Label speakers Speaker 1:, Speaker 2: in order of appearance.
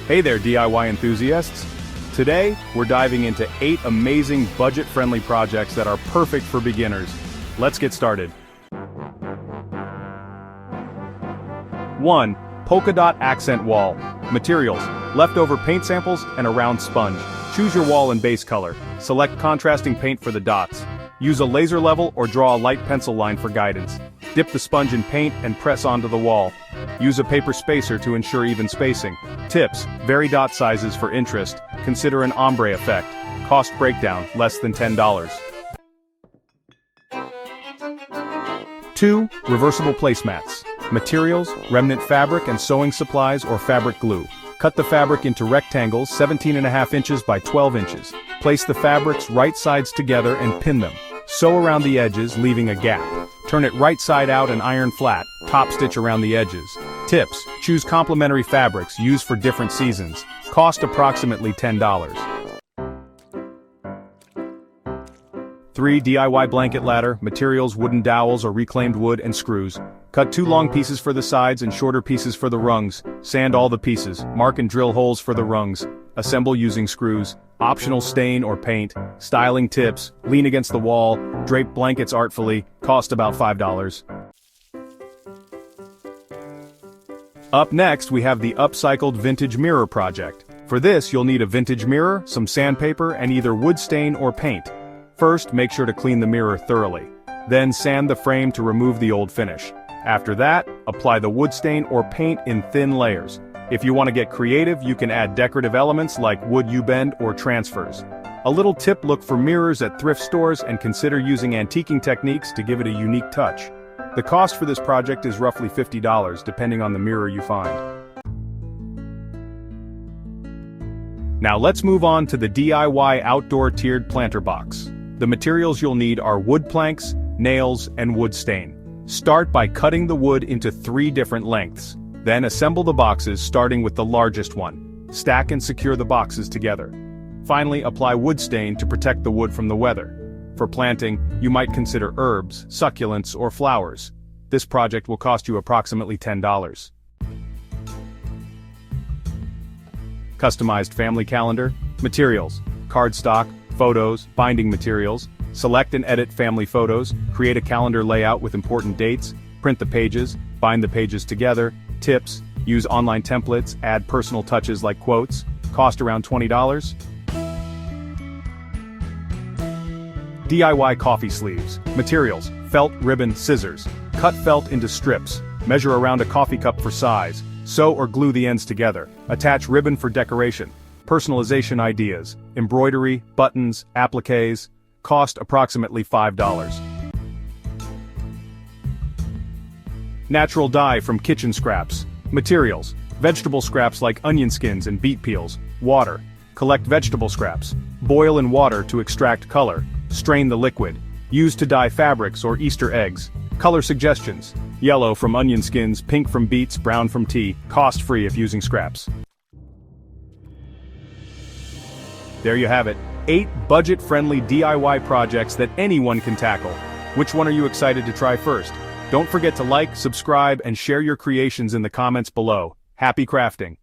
Speaker 1: Hey there, DIY enthusiasts! Today, we're diving into 8 amazing budget-friendly projects that are perfect for beginners. Let's get started. 1. Polka dot accent wall. Materials: leftover paint samples and a round sponge. Choose your wall and base color. Select contrasting paint for the dots. Use a laser level or draw a light pencil line for guidance. Dip the sponge in paint and press onto the wall. Use a paper spacer to ensure even spacing. Tips: vary dot sizes for interest. Consider an ombre effect. Cost breakdown: less than $10. 2. Reversible placemats. Materials: remnant fabric and sewing supplies or fabric glue. Cut the fabric into rectangles 17.5 inches by 12 inches. Place the fabrics right sides together and pin them. Sew around the edges, leaving a gap. Turn it right side out and iron flat. Top stitch around the edges. Tips: choose complementary fabrics used for different seasons. Cost approximately $10. 3. DIY blanket ladder. Materials: wooden dowels or reclaimed wood and screws. Cut 2 long pieces for the sides and shorter pieces for the rungs. Sand all the pieces. Mark and drill holes for the rungs. Assemble using screws. Optional stain or paint. Styling tips: lean against the wall. Drape blankets artfully. Cost about $5. Up next, we have the upcycled vintage mirror project. For this, you'll need a vintage mirror, some sandpaper, and either wood stain or paint. First, make sure to clean the mirror thoroughly. Then sand the frame to remove the old finish. After that, apply the wood stain or paint in thin layers. If you want to get creative, you can add decorative elements like wood U-bend or transfers. A little tip: look for mirrors at thrift stores and consider using antiquing techniques to give it a unique touch. The cost for this project is roughly $50 depending on the mirror you find. Now let's move on to the DIY outdoor tiered planter box. The materials you'll need are wood planks, nails, and wood stain. Start by cutting the wood into 3 different lengths. Then assemble the boxes starting with the largest one. Stack and secure the boxes together. Finally, apply wood stain to protect the wood from the weather. For planting, you might consider herbs, succulents, or flowers. This project will cost you approximately $10. Customized family calendar. Materials: cardstock, photos, binding materials. Select and edit family photos. Create a calendar layout with important dates. Print the pages. Bind the pages together. Tips: use online templates, add personal touches like quotes. Cost around $20. DIY coffee sleeves. Materials: felt, ribbon, scissors. Cut felt into strips. Measure around a coffee cup for size. Sew or glue the ends together. Attach ribbon for decoration. Personalization ideas: embroidery, buttons, appliques. Cost approximately $5. Natural dye from kitchen scraps. Materials: vegetable scraps like onion skins and beet peels. Water. Collect vegetable scraps. Boil in water to extract color. Strain the liquid. Use to dye fabrics or Easter eggs. Color suggestions: yellow from onion skins, pink from beets, brown from tea. Cost free if using scraps. There you have it. 8 budget-friendly DIY projects that anyone can tackle. Which one are you excited to try first? Don't forget to like, subscribe, and share your creations in the comments below. Happy crafting!